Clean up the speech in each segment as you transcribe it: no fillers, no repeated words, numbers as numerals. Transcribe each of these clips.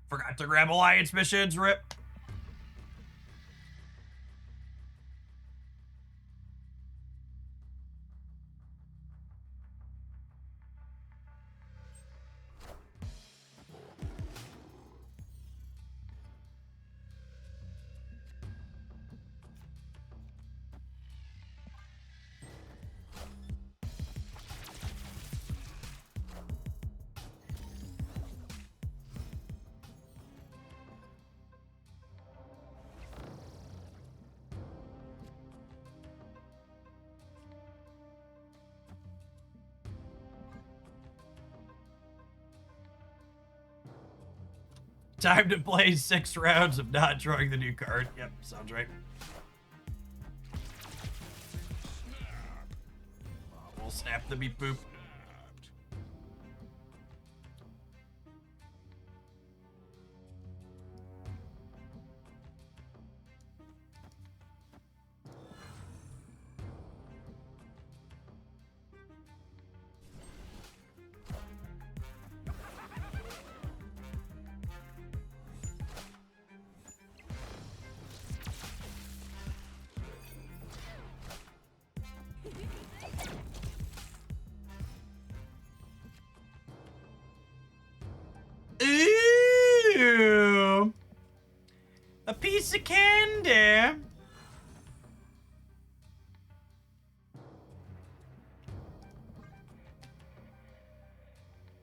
Forgot to grab alliance missions, rip. Time to play 6 rounds of not drawing the new card. Yep, sounds right. We'll snap the beep boop. Ooh, a piece of candy.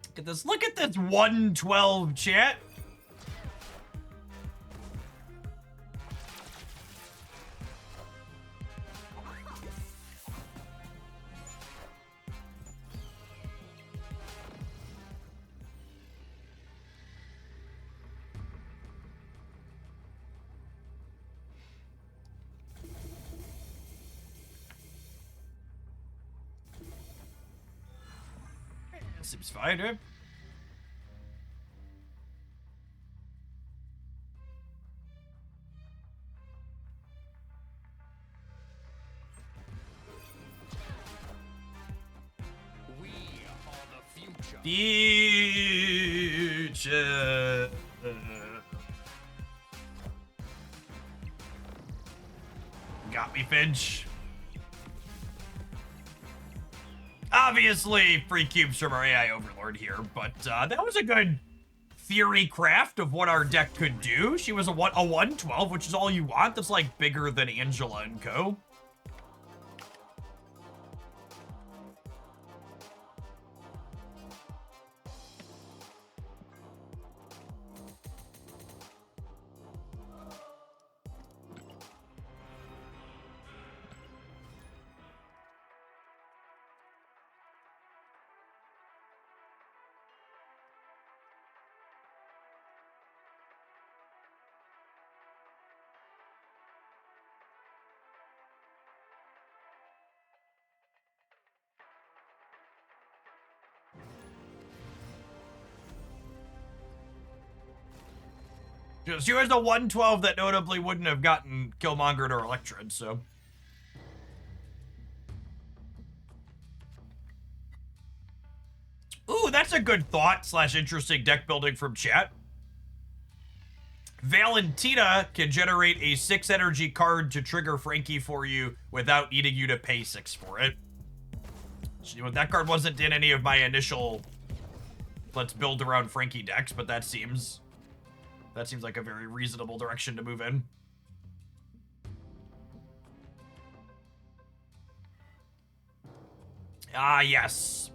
Look at this. Look at this 112 chat. Seems fine, right? We are the future. Future. Got me, Finch. Obviously, free cubes from our AI Overlord here, but that was a good theory craft of what our deck could do. She was a 112, which is all you want. That's like bigger than Angela and co. She was the 112 that notably wouldn't have gotten Killmongered or Electred, so. Ooh, that's a good thought / interesting deck building from chat. Valentina can generate a 6 energy card to trigger Frankie for you without needing you to pay 6 for it. That card wasn't in any of my initial let's build around Frankie decks, but that seems like a very reasonable direction to move in. Ah, yes.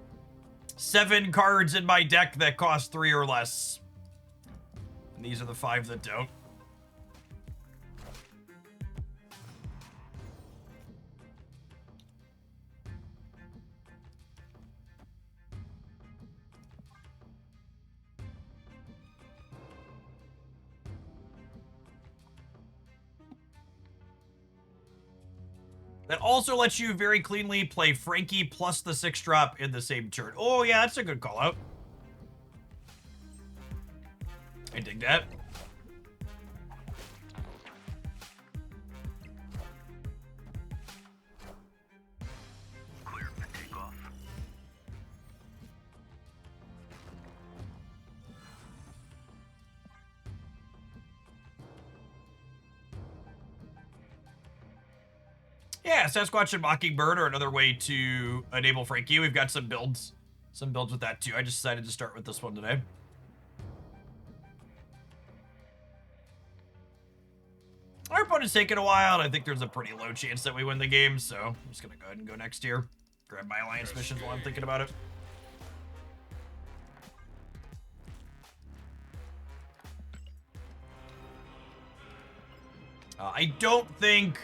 7 cards in my deck that cost 3 or less. And these are the 5 that don't. That also lets you very cleanly play Frankie plus the 6-drop in the same turn. Oh, yeah, that's a good call out. I dig that. Clear for takeoff. Yeah, Sasquatch and Mockingbird are another way to enable Frankie. We've got some builds with that too. I just decided to start with this one today. Our opponent's taking a while, and I think there's a pretty low chance that we win the game, so I'm just gonna go ahead and go next here. Grab my alliance missions while I'm thinking about it. I don't think...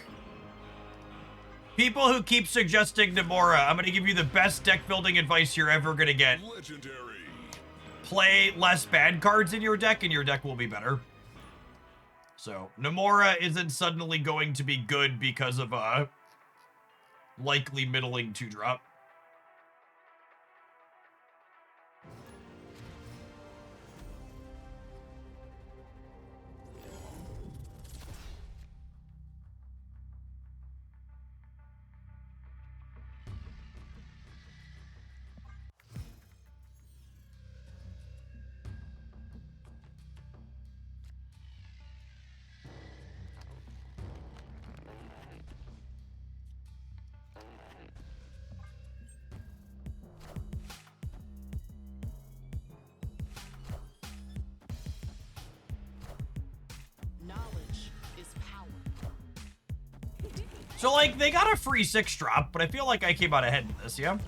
People who keep suggesting Nomura, I'm gonna give you the best deck building advice you're ever gonna get. Legendary. Play less bad cards in your deck, and your deck will be better. So, Nomura isn't suddenly going to be good because of a likely middling 2-drop. So, like, they got a free 6-drop, but I feel like I came out ahead in this, yeah?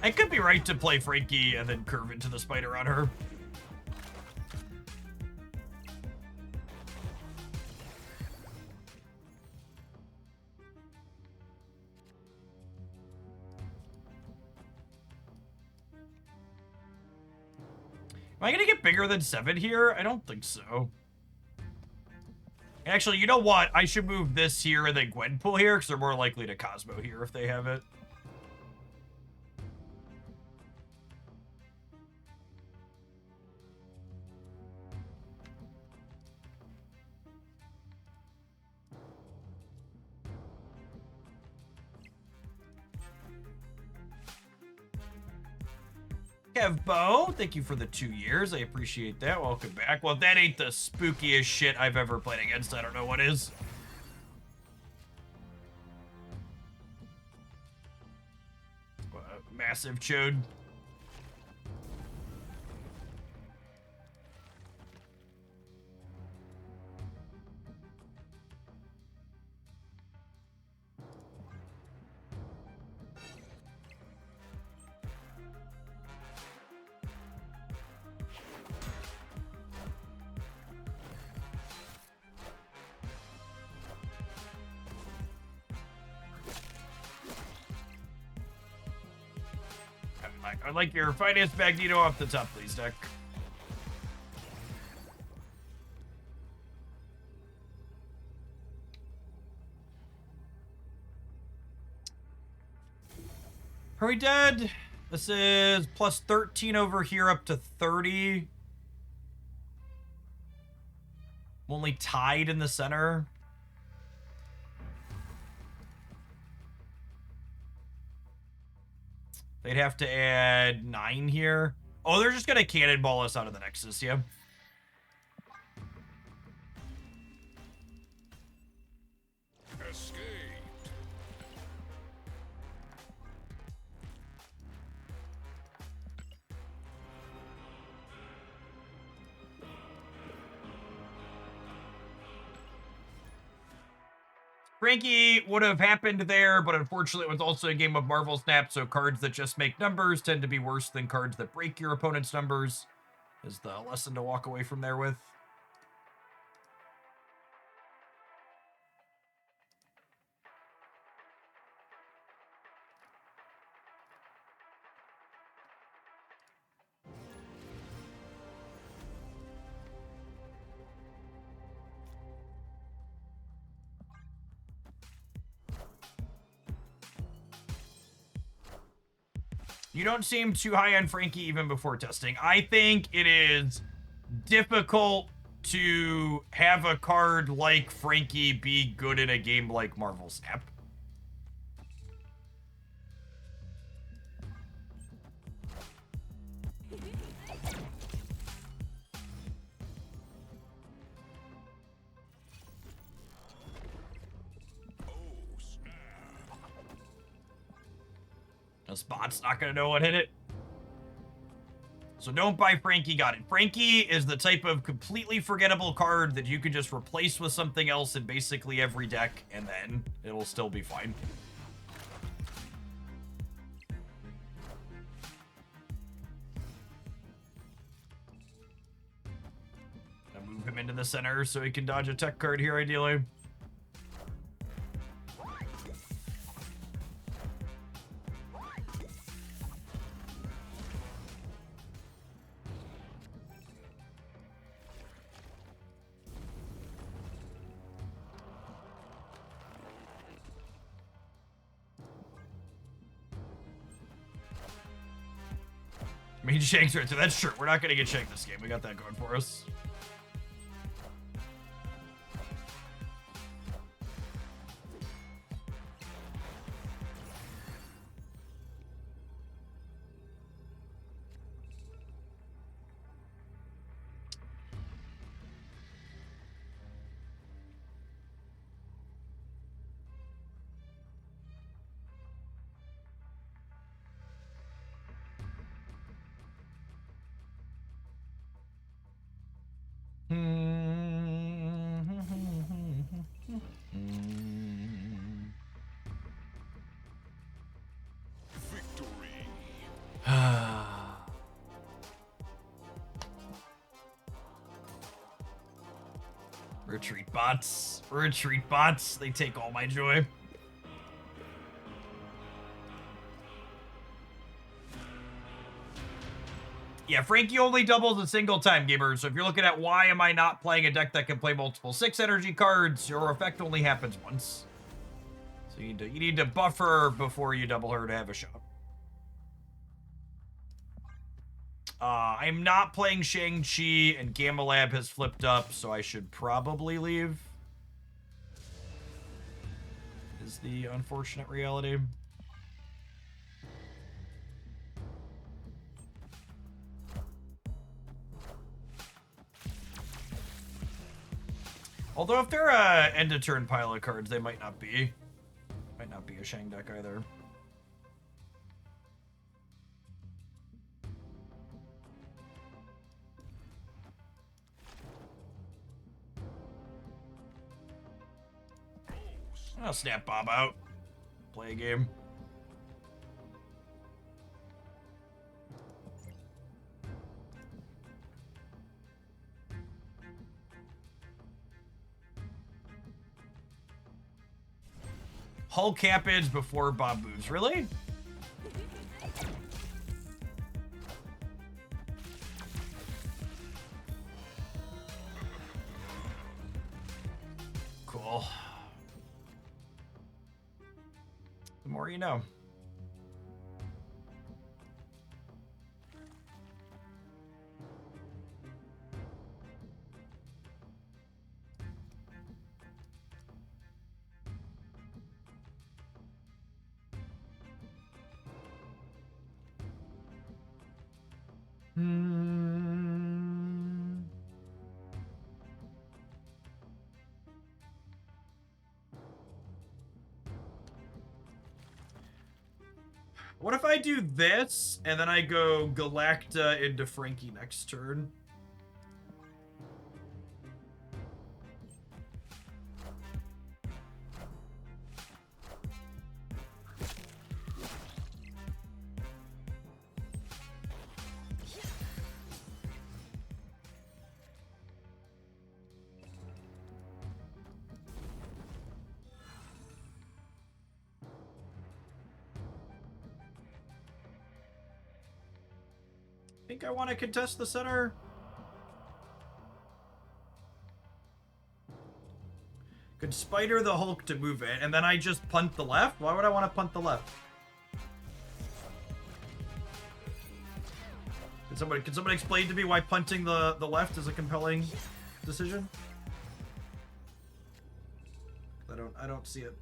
I could be right to play Frankie and then curve into the spider on her. Am I gonna get bigger than 7 here? I don't think so. Actually, you know what? I should move this here and then Gwenpool here, because they're more likely to Cosmo here if they have it. Kev Bo, thank you for the 2 years. I appreciate that. Welcome back. Well, that ain't the spookiest shit I've ever played against. I don't know what is. Massive chode. I'd like your finance Magneto off the top, please, deck. Are we dead? This is plus 13 over here up to 30. I'm only tied in the center. They'd have to add 9 here. Oh, they're just gonna cannonball us out of the Nexus, yeah? Escaped. Frankie would have happened there, but unfortunately it was also a game of Marvel Snap, so cards that just make numbers tend to be worse than cards that break your opponent's numbers, is the lesson to walk away from there with. You don't seem too high on Frankie even before testing. I think it is difficult to have a card like Frankie be good in a game like Marvel Snap. This bot's not gonna know what hit it. So don't buy Frankie Got It. Frankie is the type of completely forgettable card that you can just replace with something else in basically every deck, and then it'll still be fine. I'll move him into the center so he can dodge a tech card here, ideally. I mean, Shank's right, so that's true. We're not going to get shanked this game. We got that going for us. Retreat bots. Retreat bots. They take all my joy. Yeah, Frankie only doubles a single time, gamer. So if you're looking at why am I not playing a deck that can play multiple 6 energy cards, your effect only happens once. So you need to buffer before you double her to have a shot. I'm not playing Shang-Chi, and Gamma Lab has flipped up, so I should probably leave. Is the unfortunate reality. Although if they're a end-of-turn pile of cards, they might not be. Might not be a Shang deck either. I'll snap Bob out. Play a game. Hulk Cappage before Bob moves. Really? Cool. The more you know. What if I do this, and then I go Galacta into Frankie next turn? I think I want to contest the center. Could Spider the Hulk to move it, and then I just punt the left? Why would I want to punt the left? Can somebody explain to me why punting the left is a compelling decision? I don't see it.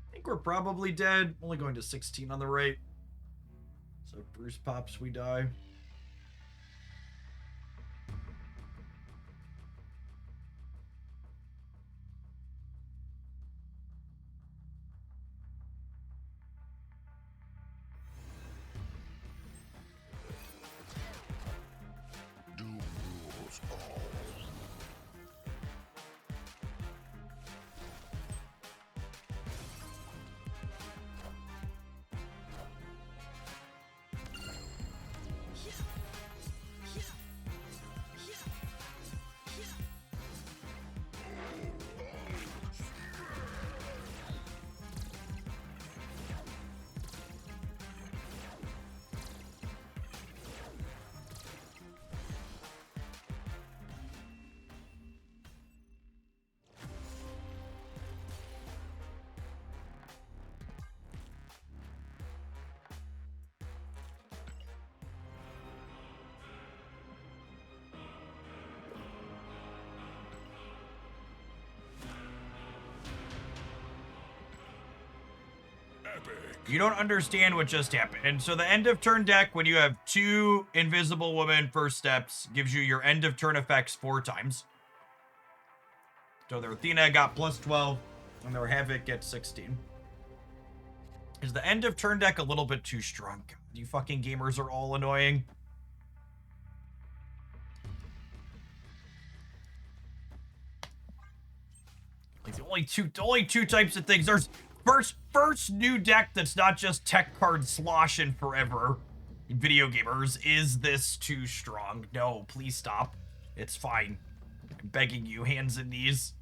I think we're probably dead. Only going to 16 on the right. So if Bruce pops, we die. You don't understand what just happened. And so the end of turn deck, when you have 2 Invisible Woman first steps, gives you your end of turn effects 4 times. So their Athena got plus 12, and their Havoc gets 16. Is the end of turn deck a little bit too strong? God, you fucking gamers are all annoying. Like the only two types of things. There's first new deck that's not just tech card sloshing forever. Video gamers, is this too strong? No, please stop. It's fine. I'm begging you, hands and knees.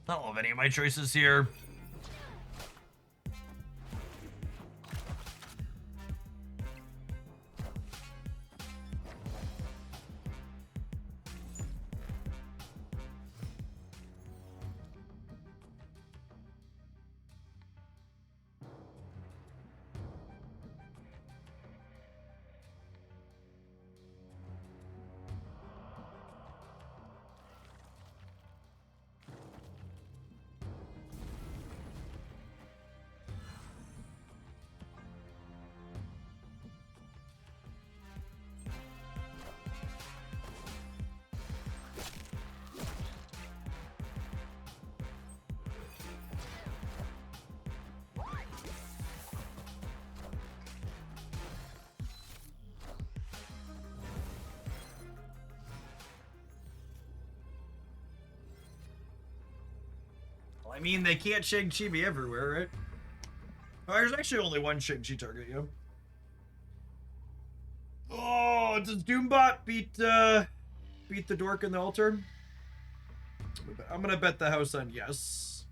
I don't love any of my choices here. I mean, they can't Shang-Chi be everywhere, right? Oh, there's actually only one Shang-Chi target, yo. Oh, does Doombot beat the dork in the altar? I'm gonna bet the house on yes.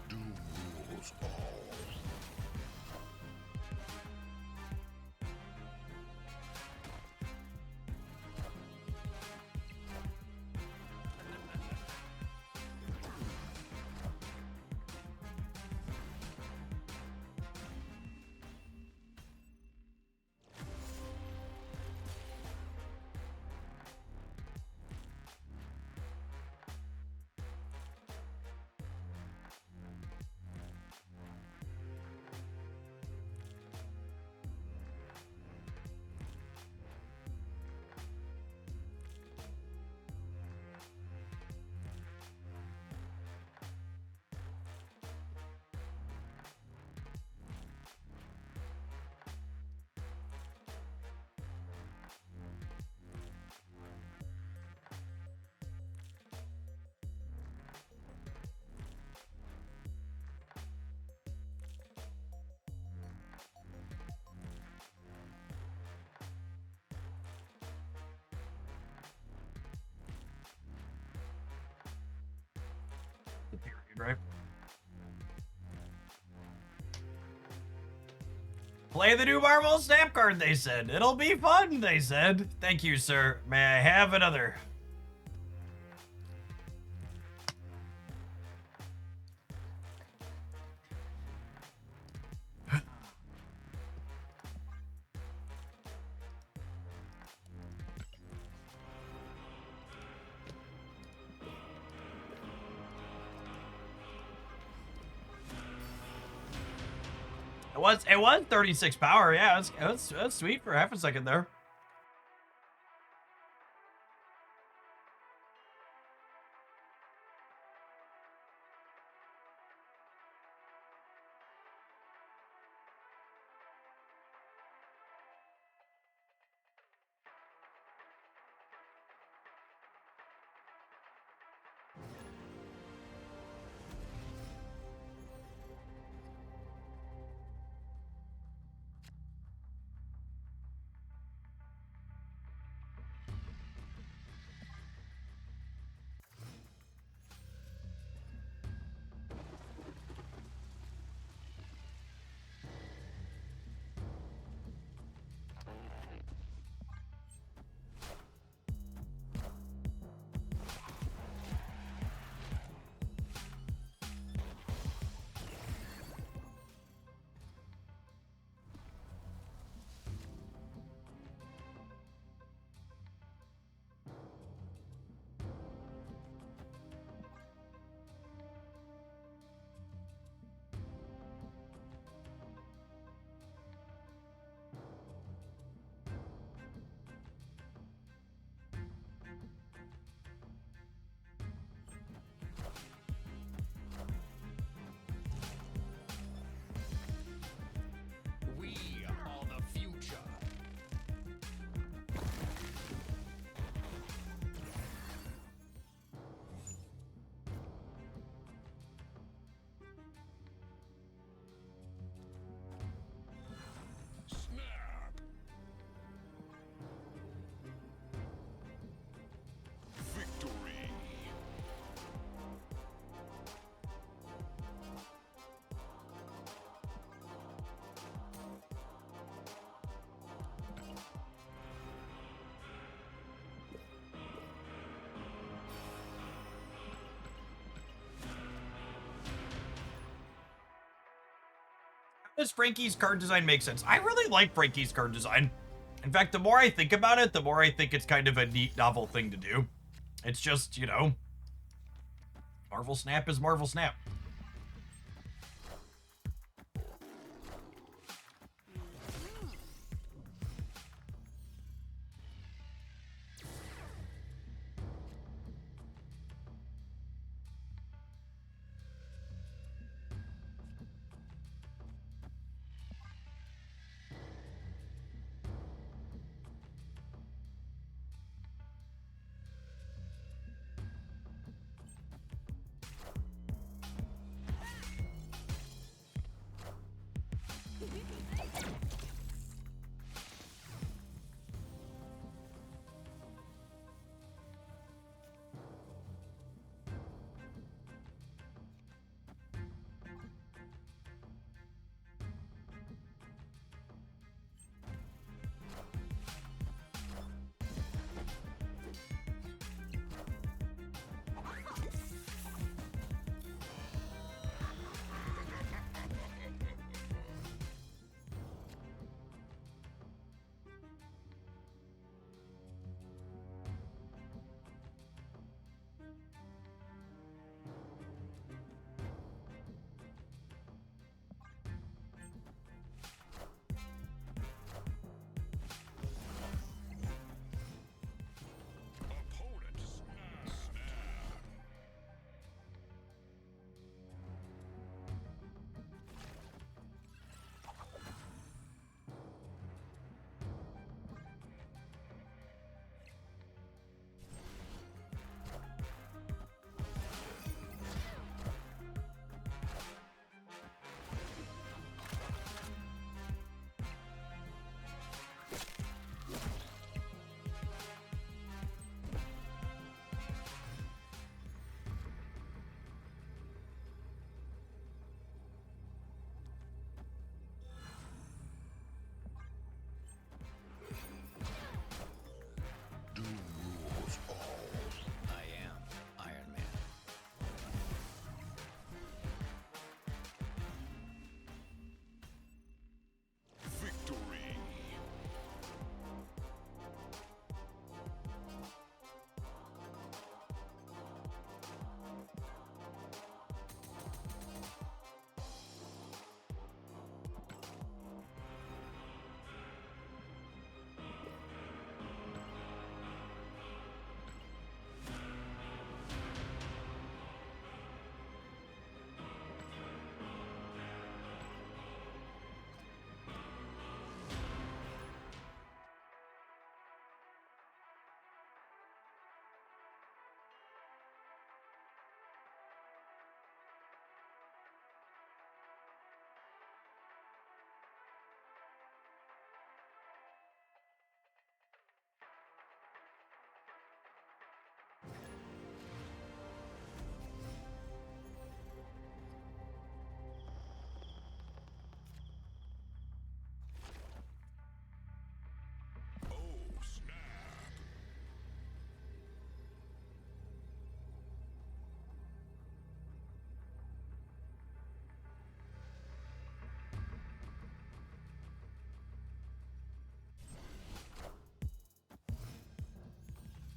Doom rules all. The period, right? Play the new Marvel Snap card, they said. It'll be fun, they said. Thank you, sir. May I have another? It was 36 power, yeah. It was sweet for half a second there. We are the future. Snap. Victory. Does Frankie's card design make sense? I really like Frankie's card design. In fact, the more I think about it, the more I think it's kind of a neat, novel thing to do. It's just, you know, Marvel Snap is Marvel Snap.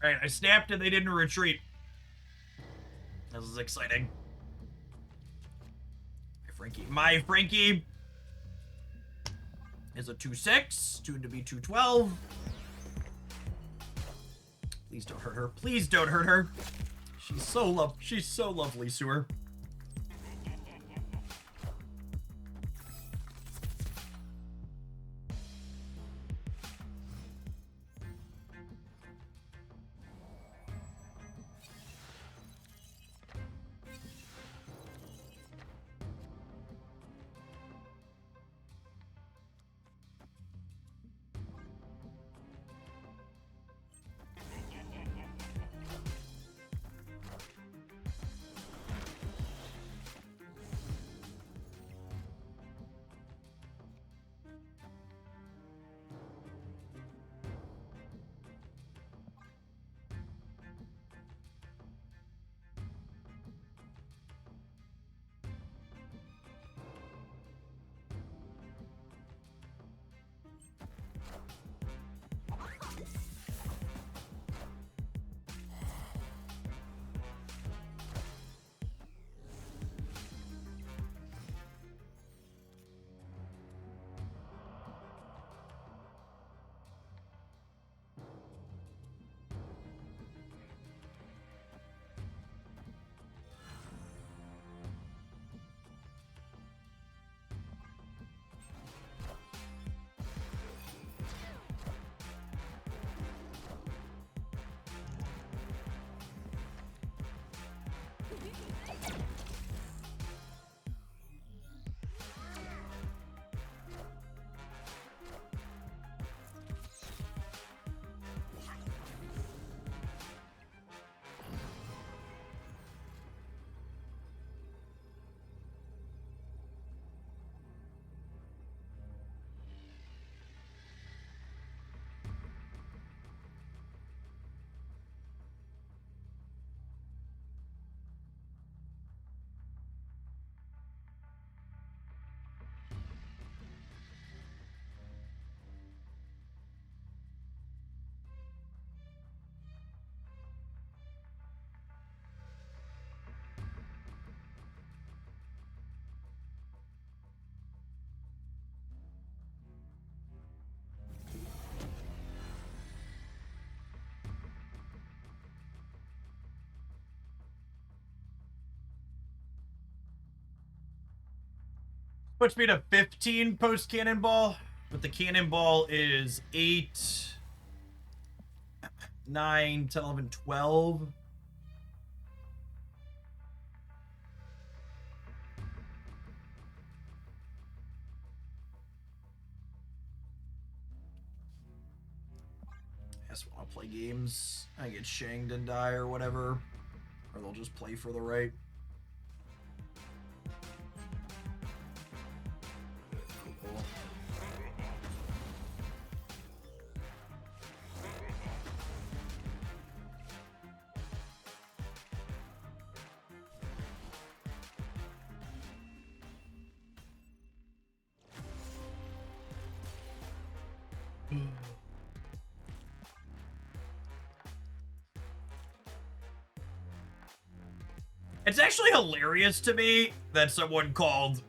Alright, I snapped and they didn't retreat. This is exciting. My Frankie is a 2/6, tuned to be 212. Please don't hurt her. Please don't hurt her. She's so lovely, Sewer. Puts me to 15 post cannonball, but the cannonball is 8, 9, 10, 11, 12. I just want to play games. I get shanged and die or whatever. Or they'll just play for the right. Cool. It's actually hilarious to me that someone called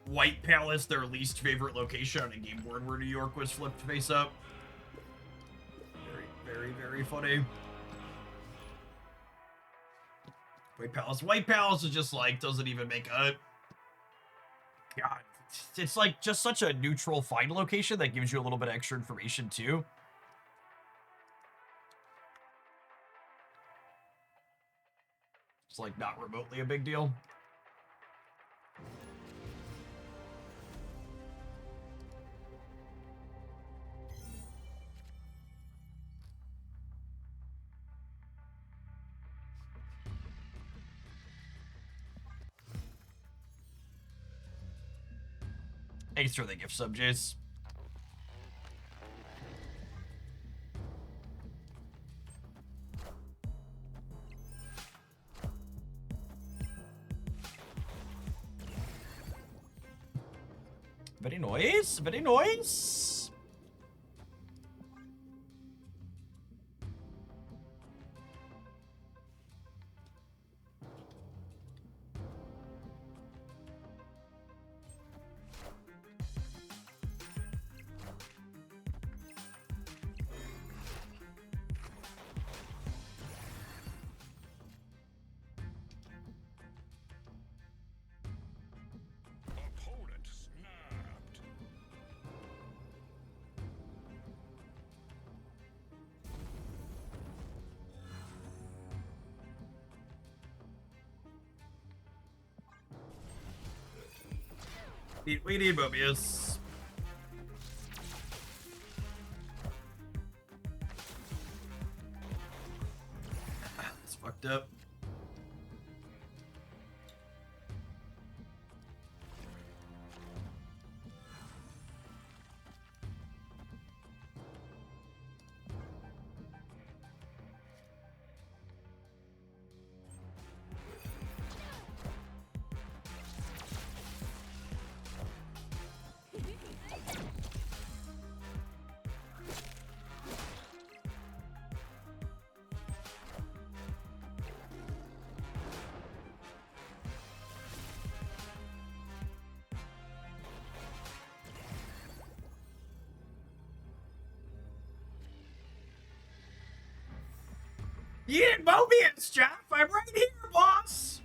White Palace their least favorite location on a game board where New York was flipped face up. Very, very, very funny. White Palace. White Palace is just like, doesn't even make a... God. It's like just such a neutral find location that gives you a little bit of extra information too. It's like not remotely a big deal. Thanks for the gift sub, Jace. Very nice, very nice. We need Mobius. It's fucked up. You need Mobius, Jeff. I'm right here, boss.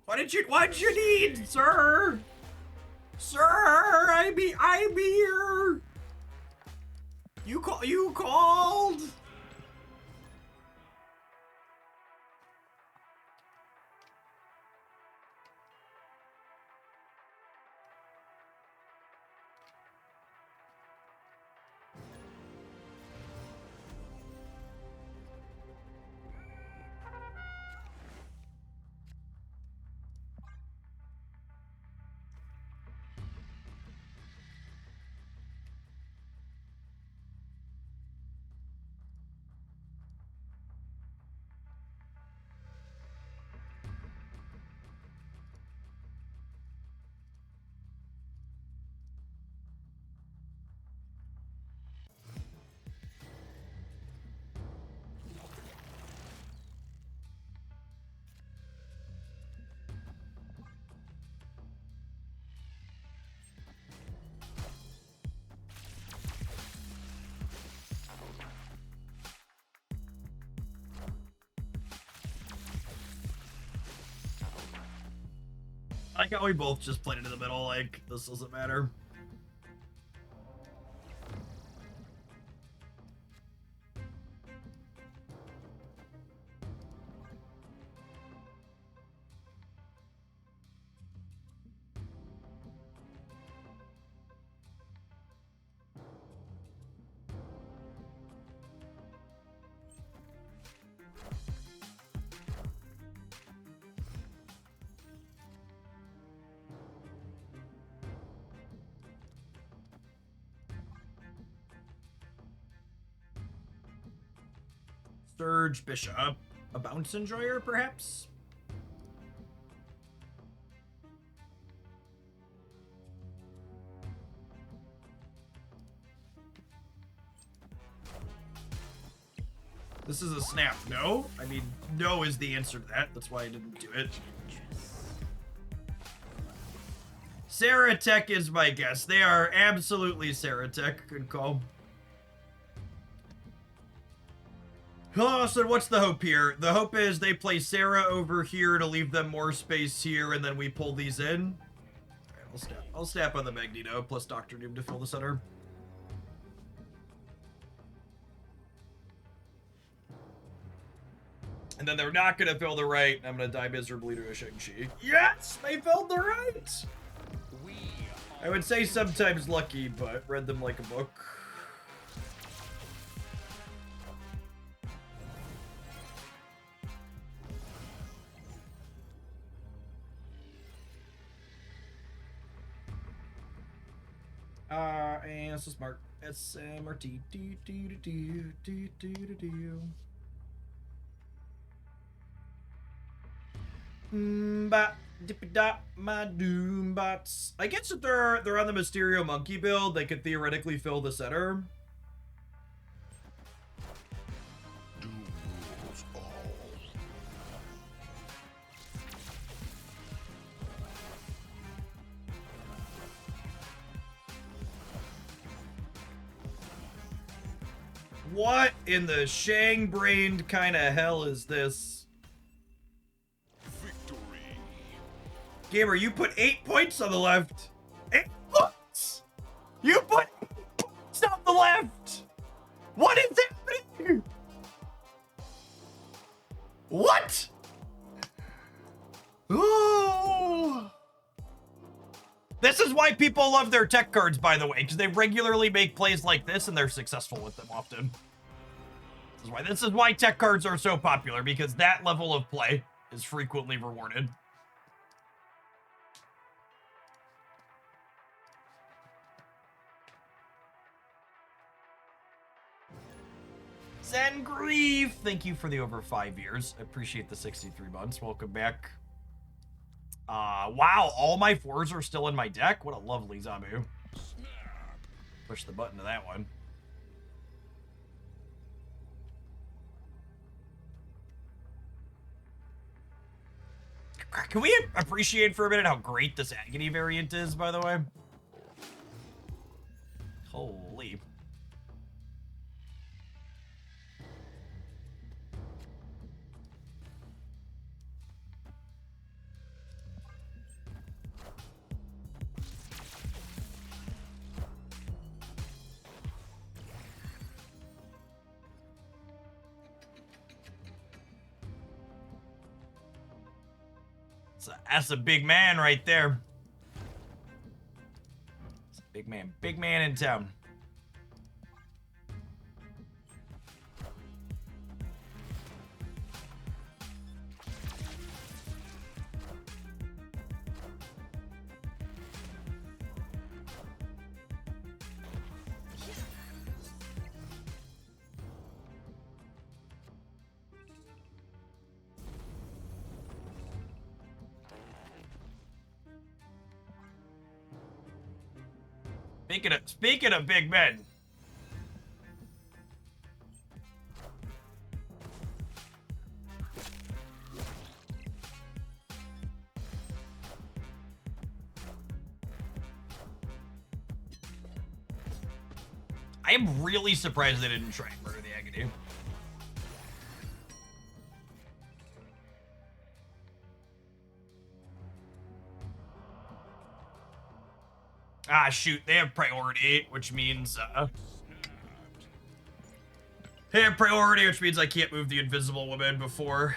What did you need, sir? Sir, I'm here. You called. I like how we both just played it in the middle, like, this doesn't matter. Surge Bishop. A bounce enjoyer, perhaps? This is a snap. No? I mean, no is the answer to that. That's why I didn't do it. Sarah Tech is my guess. They are absolutely Sarah Tech. Good call. Oh, so what's the hope here? The hope is they play Sarah over here to leave them more space here, and then we pull these in. All right, I'll snap on the Magneto plus Doctor Doom to fill the center. And then they're not going to fill the right. I'm going to die miserably to a Shang-Chi. Yes! They filled the right! I would say sometimes lucky, but read them like a book. And so smart. SMRT. My doom bots. I guess if they're on the Mysterio Monkey build, they could theoretically fill the center. Doom rules all. What in the Shang-brained kind of hell is this? Victory. Gamer, you put 8 points on the left. 8 points! You put 8 points on the left! What is happening? What? Oh! This is why people love their tech cards, by the way, because they regularly make plays like this and they're successful with them often. This is why tech cards are so popular, because that level of play is frequently rewarded. Zen Grief, thank you for the over 5 years. I appreciate the 63 months. Welcome back. Wow, all my 4s are still in my deck. What a lovely Zabu. Push the button to that one. Can we appreciate for a minute how great this Agony variant is, by the way? Holy. That's a big man right there. That's a big man in town. Speaking of big men. I am really surprised they didn't try and murder the Agony. Ah, shoot, they have priority, which means, they have priority, which means I can't move the Invisible Woman before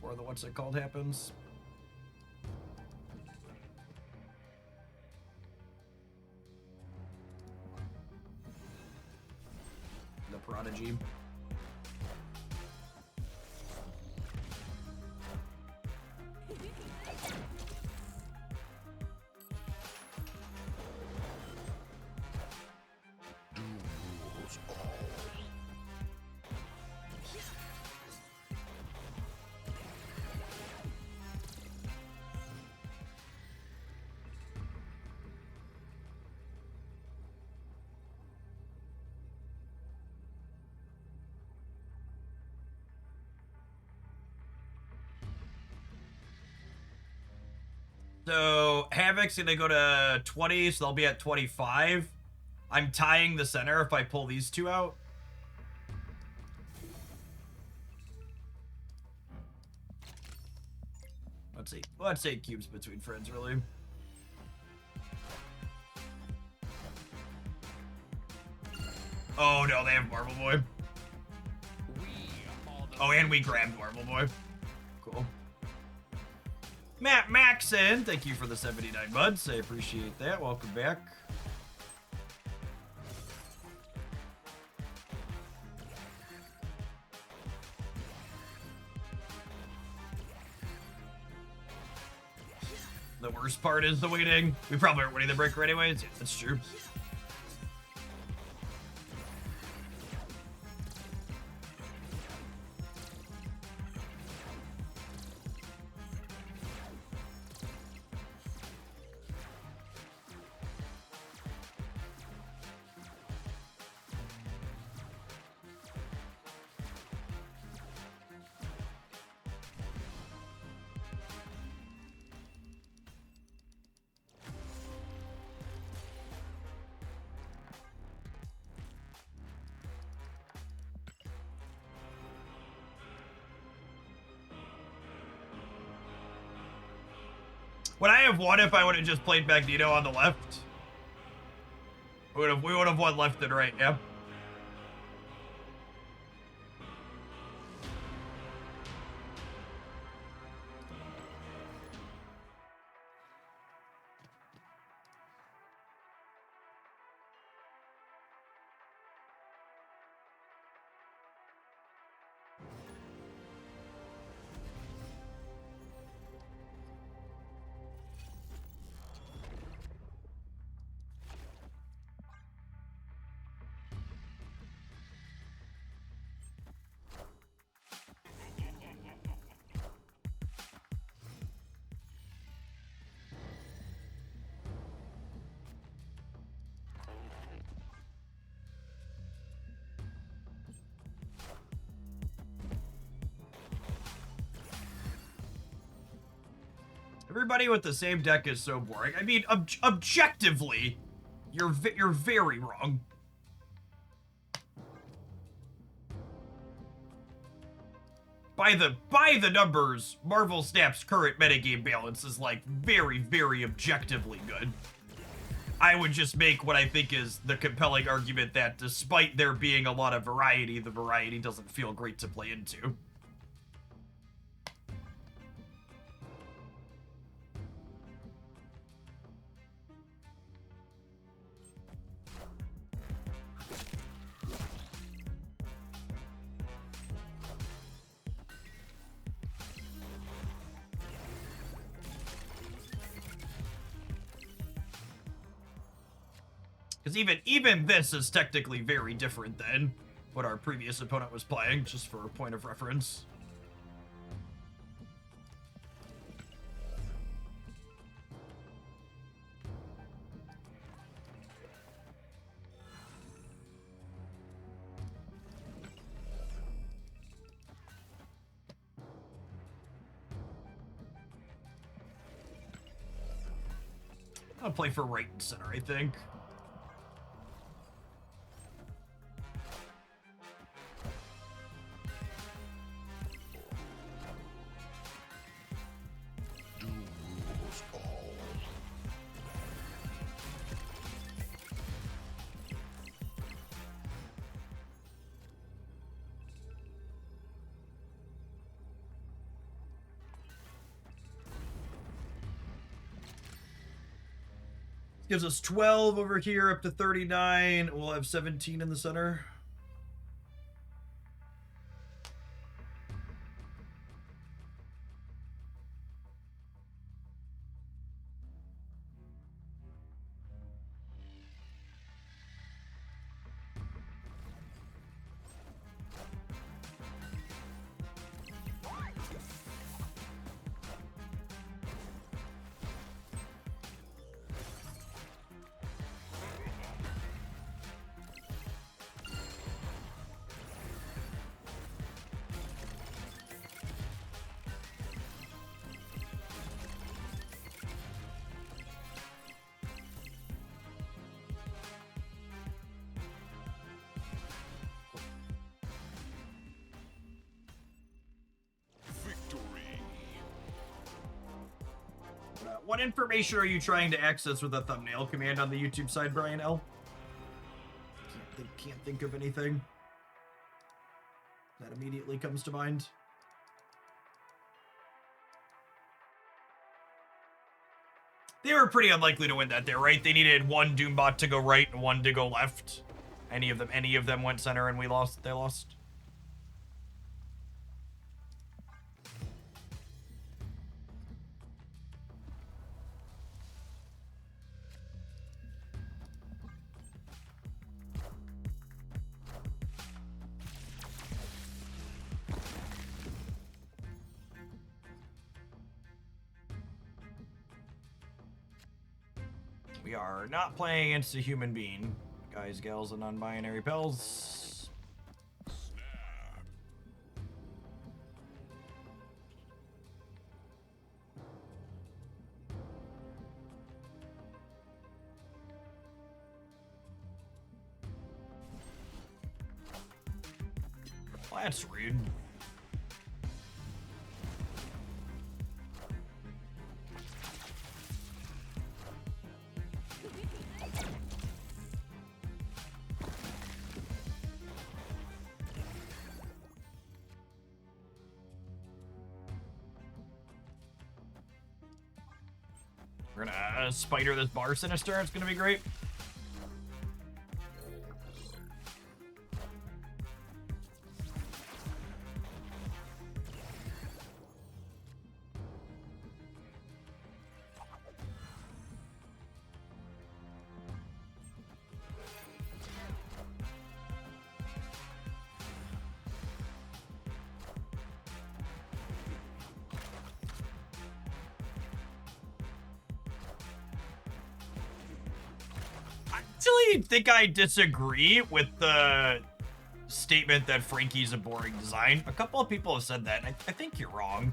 the what's it called happens. The Prodigy. So Havoc's gonna go to 20, so they'll be at 25. I'm tying the center if I pull these two out. Let's say cubes between friends, really. Oh no, they have Marble Boy. Oh, and we grabbed Marble Boy. Cool. Matt Maxon, thank you for the 79 buds. I appreciate that. Welcome back. The worst part is the waiting. We probably aren't winning the breaker anyways. Yeah, that's true. Would I have won if I would have just played Magneto on the left? We would have won left and right, yeah. Everybody with the same deck is so boring. I mean, objectively, you're very wrong. By the numbers, Marvel Snap's current metagame balance is like very, very objectively good. I would just make what I think is the compelling argument that despite there being a lot of variety, the variety doesn't feel great to play into. Because even this is technically very different than what our previous opponent was playing, just for a point of reference. I'll play for right and center, I think. Gives us 12 over here, up to 39. We'll have 17 in the center. What information are you trying to access with a thumbnail command on the YouTube side, Brian L? Can't think of anything that immediately comes to mind. They were pretty unlikely to win that there, right? They needed one Doombot to go right and one to go left. Any of them went center and we lost. They lost. We are not playing against a human being. Guys, gals, and non-binary pals. Well, that's rude. We're gonna spider this bar sinister. It's gonna be great. I think I disagree with the statement that Frankie's a boring design. A couple of people have said that, and I think you're wrong.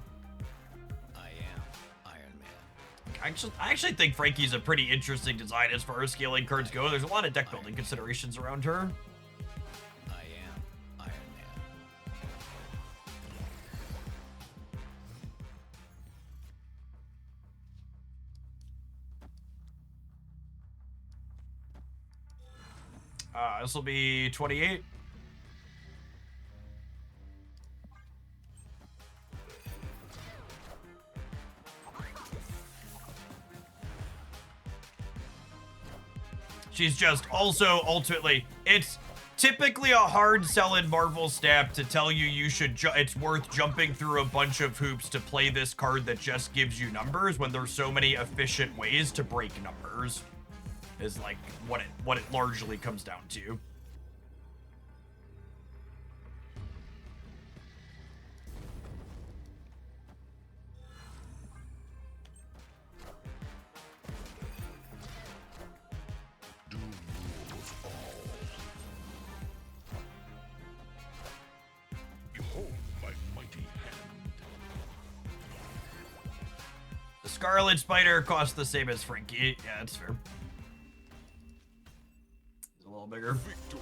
I am Iron Man. I actually think Frankie's a pretty interesting design as far as scaling cards go. There's a lot of deck building considerations around her. I am Iron Man. This will be 28. She's just also ultimately, it's typically a hard sell in Marvel Snap to tell you it's worth jumping through a bunch of hoops to play this card that just gives you numbers when there's so many efficient ways to break numbers. Is like what it largely comes down to. Do rules all. Behold my mighty hand. The Scarlet Spider costs the same as Frankie. Yeah, that's fair. It's a little bigger. Victory.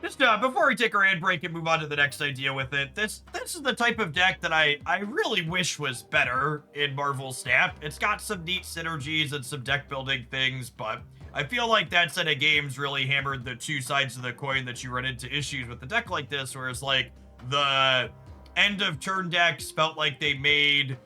Just before we take our ad break and move on to the next idea with it, this is the type of deck that I really wish was better in Marvel Snap. It's got some neat synergies and some deck building things, but I feel like that set of games really hammered the two sides of the coin that you run into issues with a deck like this, where it's like the end of turn decks felt like they made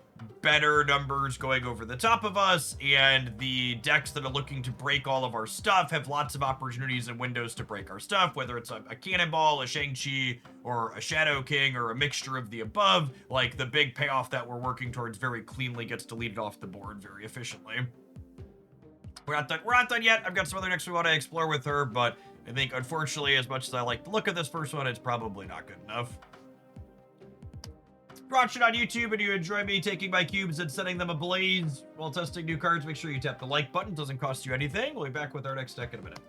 better numbers going over the top of us, and the decks that are looking to break all of our stuff have lots of opportunities and windows to break our stuff, whether it's a Cannonball, a Shang-Chi, or a Shadow King, or a mixture of the above. Like, the big payoff that we're working towards very cleanly gets deleted off the board very efficiently. We're not done yet. I've got some other decks we want to explore with her, but I think, unfortunately, as much as I like the look of this first one, it's probably not good enough. If you're watching on YouTube and you enjoy me taking my cubes and setting them ablaze while testing new cards, make sure you tap the like button. It doesn't cost you anything. We'll be back with our next deck in a minute.